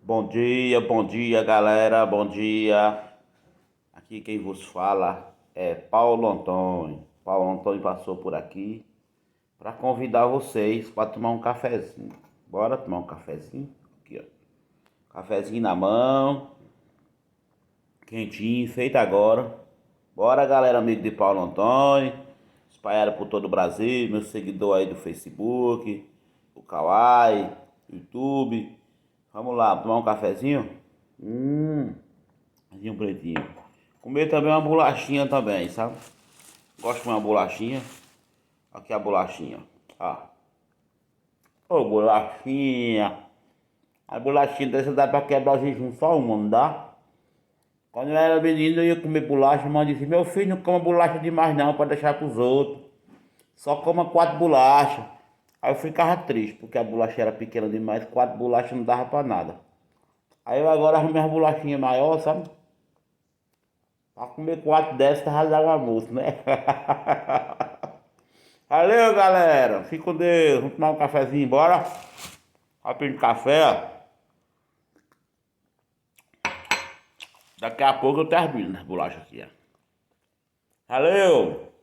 Bom dia, galera. Bom dia. Aqui quem vos fala é Paulo Antônio. Paulo Antônio passou por aqui para convidar vocês para tomar um cafezinho. Bora tomar um cafezinho? Aqui, ó. Cafezinho na mão, quentinho, feito agora. Bora, galera, amigo de Paulo Antônio, espalhado por todo o Brasil, meu seguidor aí do Facebook, o Kawaii, YouTube. Vamos lá, tomar um cafezinho? Cafezinho pretinho. Comer também uma bolachinha também, sabe? Gosto de uma bolachinha. Aqui a bolachinha. Ó. Ô, bolachinha. A bolachinha dessa dá pra quebrar o jejum só uma, não dá? Quando eu era menino eu ia comer bolacha, mas disse, meu filho, não coma bolacha demais não, pra deixar pros outros. Só coma 4 bolachas. Aí eu ficava triste, porque a bolacha era pequena demais, 4 bolachas não dava pra nada. Aí eu agora arrumei uma bolachinha maior, sabe? Pra comer 4 dessas, tava já o almoço, né? Valeu, galera. Fique com Deus. Vamos tomar um cafezinho, bora? Rapinho de café, ó. Daqui a pouco eu termino as bolachas aqui, ó. Valeu!